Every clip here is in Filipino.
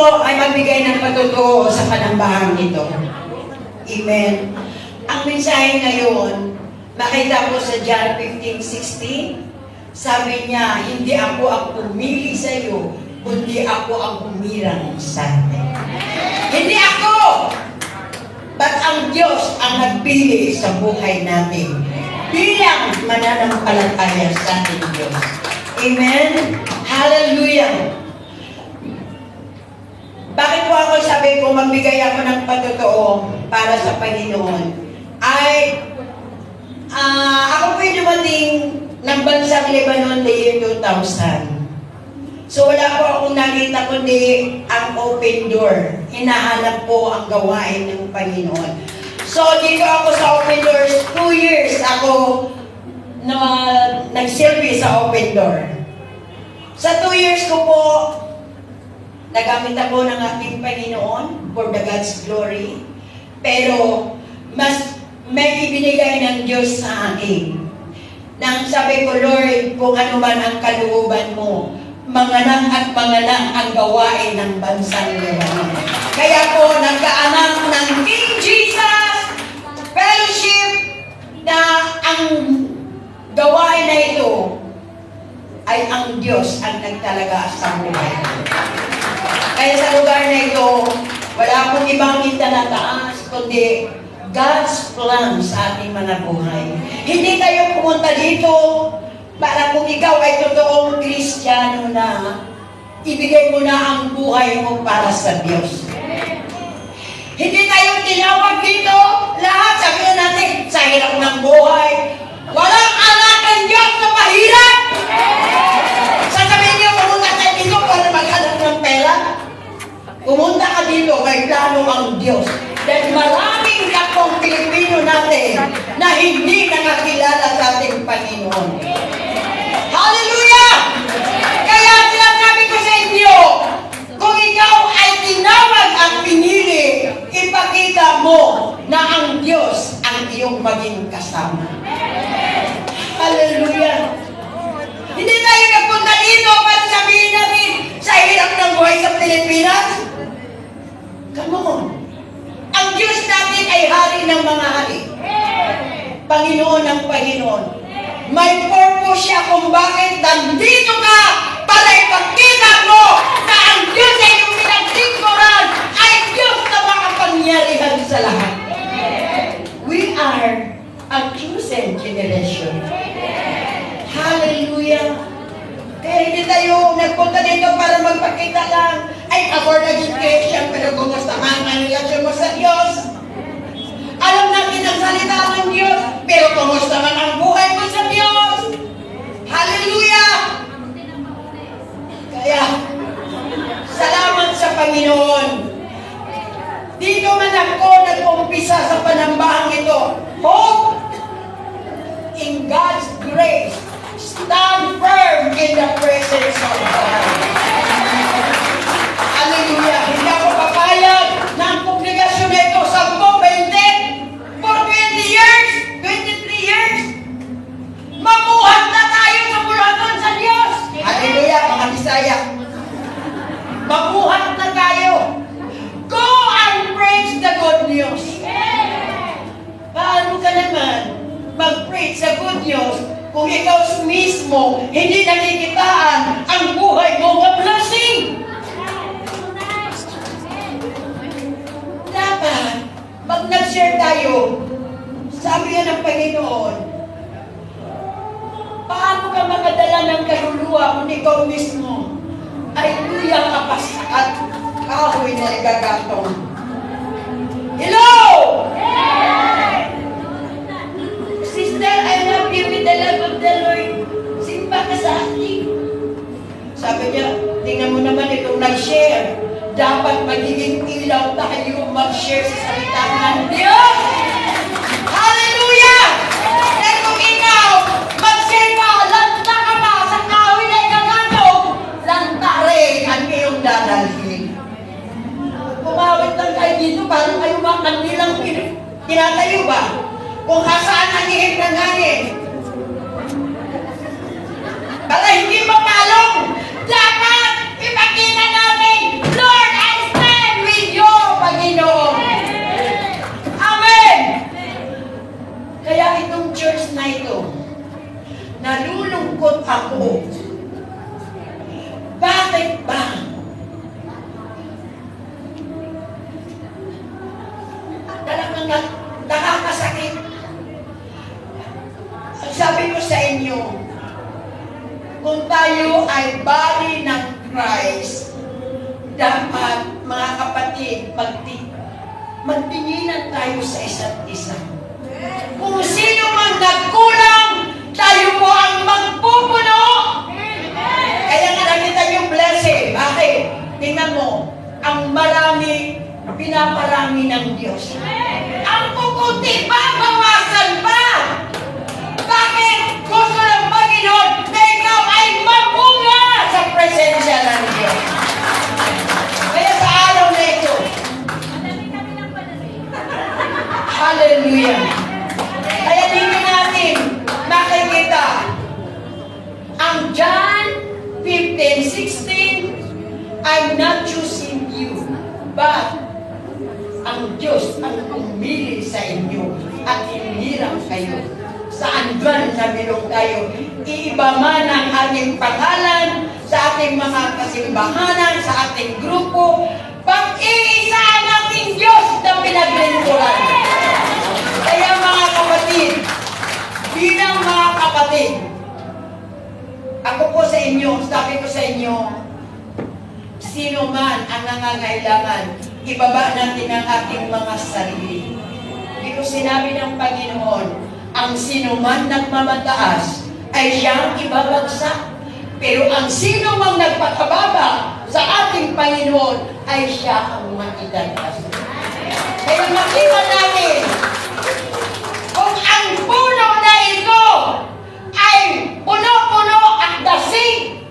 po ay magbigay ng patutuo sa panambahang ito. Amen. Ang mensahe ngayon, makita ko sa John 15:16, sabi niya, hindi ako ang pumili sa iyo, kundi ako ang humirang sa atin. Hindi ako, but ang Diyos ang nagpili sa buhay natin bilang mananampalataya sa ating Diyos. Amen? Hallelujah! Bakit po ako sabi ko magbigay ako ng patutuo para sa Panginoon? Ay, ako po'y dumating ng bansang Lebanon the year 2000. So wala po akong nakita kundi ang open door. Hinahanap po ang gawain ng Panginoon. So dito ako sa open doors, 2 years ako na nag-service sa open door. Sa 2 years ko po, nagamit ako ng ating Panginoon for the God's glory. Pero mas may ibinigay ng Diyos sa akin. Nang sabi ko, Lord, kung ano man ang kalooban mo, manganak at manganak ang gawain ng bansang Lebanon. Kaya po, nagkaanak ng King Jesus Fellowship na ang gawain na ito ay ang Diyos ang nagtalaga sa buhay. Kaya sa lugar na ito, wala akong ibang itinataas, kundi God's plan sa ating mga buhay. Hindi tayo pumunta dito para kung ikaw ay totoong Kristiyano na, ibigay mo na ang buhay mo para sa Diyos. Hindi tayo tinawag dito, lahat sabihin natin, sa hirap ng buhay, walang anak ng Diyos na mahirap. Sasabihin niyo, pumunta tayo dito para maghanap ng pera. Pumunta ka dito, may plano ang Diyos. Dahil maraming kapong Pilipino natin na hindi nakakilala sa ating Panginoon. Hallelujah! Kaya sinasabi ko sa inyo, kung ikaw ay tinawag ang pinili, ipakita mo na ang Diyos ang iyong maging kasama. Hallelujah! Hindi tayo nagpunta dito para sabihin natin sa hirap ng buhay sa Pilipinas. Come on! Ang Diyos natin ay hari ng mga hari. Panginoon ng Panginoon. May purpose siya kung bakit nandito ka para ipakita mo na ang Diyos ay yung pinaglingkuran ay Diyos na makapangyarihan sa lahat. We are a chosen generation. Hallelujah! Kaya hindi tayo nagpunta dito para magpakita lang, ay ako naging Christian, pero kumusta man ang relasyon mo sa Diyos? Alam natin ang salita ng Diyos, pero kumusta man ang buhay mo sa Diyos? Hallelujah! Kaya, salamat sa Panginoon. Dito man ako nag-umpisa sa panambahang ito. Hope in God's grace. Stand firm in the presence of God. Hallelujah! Hindi ako papayag na ang kongregasyon na ito 10, 20, for 20 years, 23 years. Mabuhat na tayo sa bulaton sa Diyos. Hallelujah, mga Bisaya. Mabuhat na tayo. Go and preach the good news. Paano ka naman mag-preach sa good news kung ikaw mismo hindi nakikitaan ang buhay mo ng blessing? Dapat, pag nag-share tayo, sabi nga ng Panginoon, paano ka makadala ng kaluluwa kung ikaw mismo ay luyang kapas at kahoy na igagatong? Hello! Sister, I love you with the love of the Lord. Simba ka sa atin. Sabi niya, tingnan mo naman itong nag-share. Dapat magiging ilaw tayo mag-share sa salita ng Diyos. Hallelujah! Dahil kung ikaw, mag-share ka, lanta ka pa sa kahoy na ikagatong, lanta rin ang iyong dadalhin. Kumawit lang kayo dito, parang kayo makang nilang tinatayo ba? Kung hasaan ang ihip ng hangin. Para hindi mapalong, dapat ipakita natin, Lord, I nalulungkot ako. Bakit ba? Talagang nakakasakit. Ang sabi ko sa inyo, kung tayo ay body ng Christ, dapat, mga kapatid, magtinginan tayo sa isa't isa. Kung sino man nagkulang, tayo po ang magpupuno. Kaya nga nakita yung blessing. Bakit? Tingnan mo, ang marami, pinaparami ng Diyos. Ang kukunti pa, bawasan pa. Bakit? Gusto ng Panginoon na ikaw ay mamunga sa presensya ng Diyos. Kaya sa araw na ito, hallelujah. Kaya dito natin nakikita ang John 15:16, I'm not choosing you, but ang Diyos ang pumili sa inyo at hinirang kayo. Saan dyan nabilong tayo? Iiba man ang ating pangalan, sa ating mga kasimbahanan, sa ating grupo, pag-iisa ang ating Diyos na pinaglingkuran. Kaya mga kapatid, bilang mga kapatid, ako po sa inyo, sabi ko sa inyo, sino man ang nangangailangan, ibaba natin ang ating mga sarili. Dito sinabi ng Panginoon, ang sino man nagmamataas ay siyang ibabagsak. Pero ang sino mang nagpakababa sa ating Panginoon ay siya ang maitataas. Kaya makita natin, kung ang puno na ito ay puno-puno at dasig,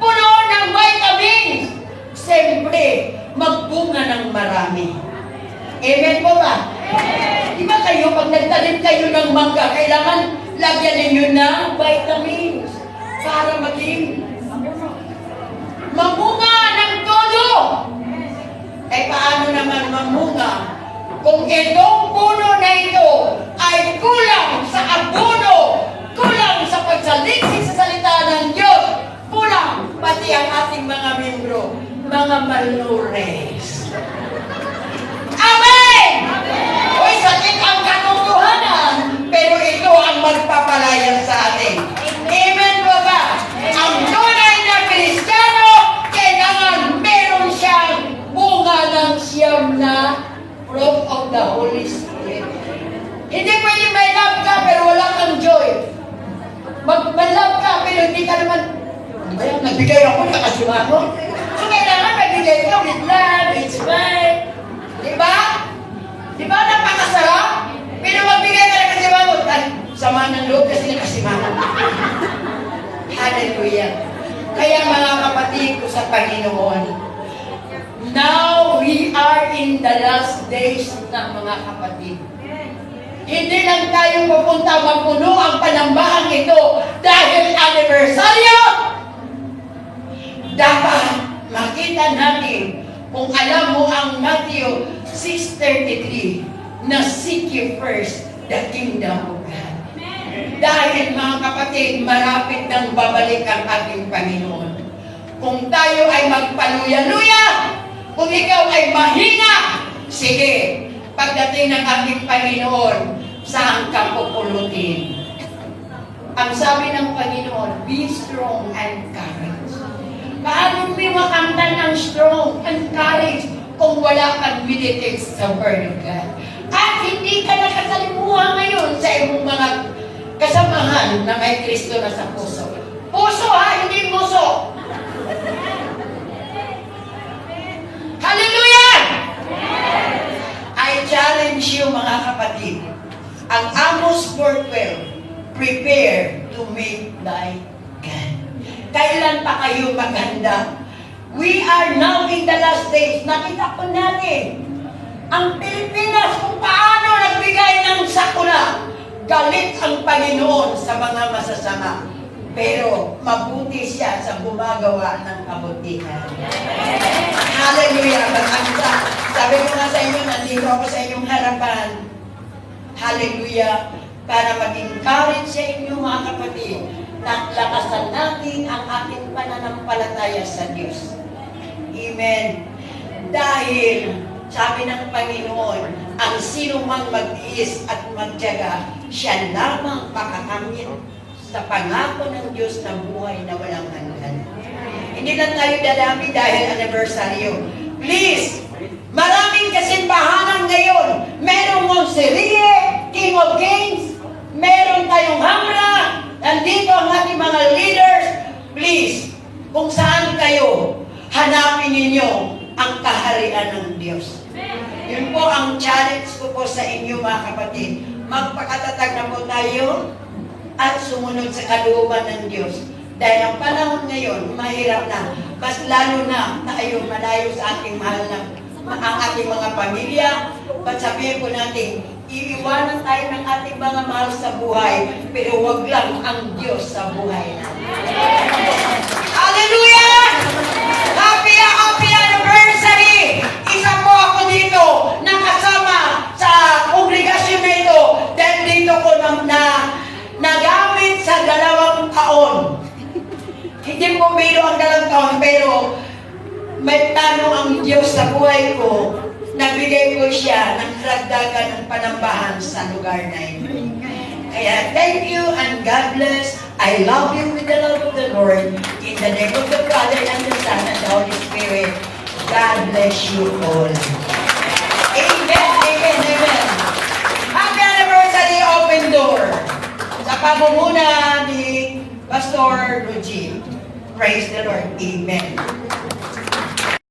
puno ng vitamins, siyempre, magbunga ng marami. Amen po ba? Di ba kayo, pag nagtanim kayo ng mangga, kailangan lagyan ninyo ng vitamins para maging mamunga ng todo. Eh, paano naman mamunga kung itong puno na ito ay kulang sa abono, kulang sa pagsaliksik sa salita ng Diyos, kulang pati ang ating mga membro, mga malnourished. Amen! Uy, sakit ang katotohanan, pero ito ang magpapalaya sa atin. Amen po ba? Ang tunay na Kristiyano, kailangan meron siyang bunga ng siyam na fruit of the Holy Spirit. Hindi pwede may love ka, pero wala kang joy. Mag-love ka, pero hindi ka naman, nagbigay ako ng kasima ko. So, kailangan magbigay ka with love, with smile. Diba? Diba napakasarap? Pero magbigay ka ng kasima mo. Sama ng loob kasi nakasima mo. Hallelujah. Kaya mga kapatid ko sa Panginoon, now we are in the last days na mga kapatid. Hindi lang tayo pupunta mapuno ang panambahang ito dahil anibersaryo. Dapat makita natin kung alam mo ang Matthew 6:33 na seek ye first the kingdom of God. Dahil mga kapatid, marapit nang babalik ang ating Panginoon. Kung tayo ay magpaluya-luya, kung ikaw ay mahina, sige, pagdating ng ating Panginoon, saan ka pupulutin? Ang sabi ng Panginoon, be strong and courage. Paano mo makanta ng strong and courage kung wala kang meditate sa Word of God? At hindi ka nakasalimuha ngayon sa iyong mga kasamahan na may Kristo na sa puso. Puso ha, hindi muso. Hallelujah! I challenge you mga kapatid. Ang Amos 4:12, prepare to make thy God. Kailan pa kayo maganda? We are now in the last days. Nakita po natin ang Pilipinas kung paano nagbigay ng sakuna. Galit ang Panginoon sa mga masasama. Pero mabuti siya sa gumagawa ng kabutihan. Hallelujah! Sabi ko nga sa inyo, nandito ako sa inyong harapan. Hallelujah! Para mag-encourage sa inyo mga kapatid paglakasan natin ang ating pananampalataya sa Diyos. Amen. Dahil, sabi ng Panginoon, ang sino mang magtiis at magtiyaga, siya lamang makakamit sa pangako ng Diyos na buhay na walang hanggan. Hindi lang tayo dadami dahil anniversaryo. Please, maraming kasimbahanan ngayon. Merong Monserie, King of Kings, meron tayong Hamra, nandito ang ating mga leaders. Please, kung saan kayo, hanapin ninyo ang kaharian ng Diyos. Yun po ang challenge ko po sa inyo mga kapatid. Magpakatatag na po tayo at sumunod sa kalooban ng Diyos. Dahil ang panahon ngayon, mahirap na. Mas lalo na tayo malayo sa ating mahal na ang ating mga pamilya. Ba't sabihin po natin, iiwanan tayo ng ating mga mahal sa buhay, pero wag lang ang Diyos sa buhay natin. Hallelujah! Happy anniversary! Isa po ako dito nakasama sa kongregasyon na ito dahil dito ko nagamit sa 2 taon. Hindi po biro ang 2 taon, pero may plano ang Diyos sa buhay ko. Nagbigay ko siya ng karagdagan ng panambahan sa lugar na ito. Kaya thank you and God bless. I love you with the love of the Lord. In the name of the Father and the Son and the Holy Spirit. God bless you all. Amen, amen, amen. Happy anniversary, Open Door. Sa pamumuna ni Pastor Luigi. Praise the Lord. Amen.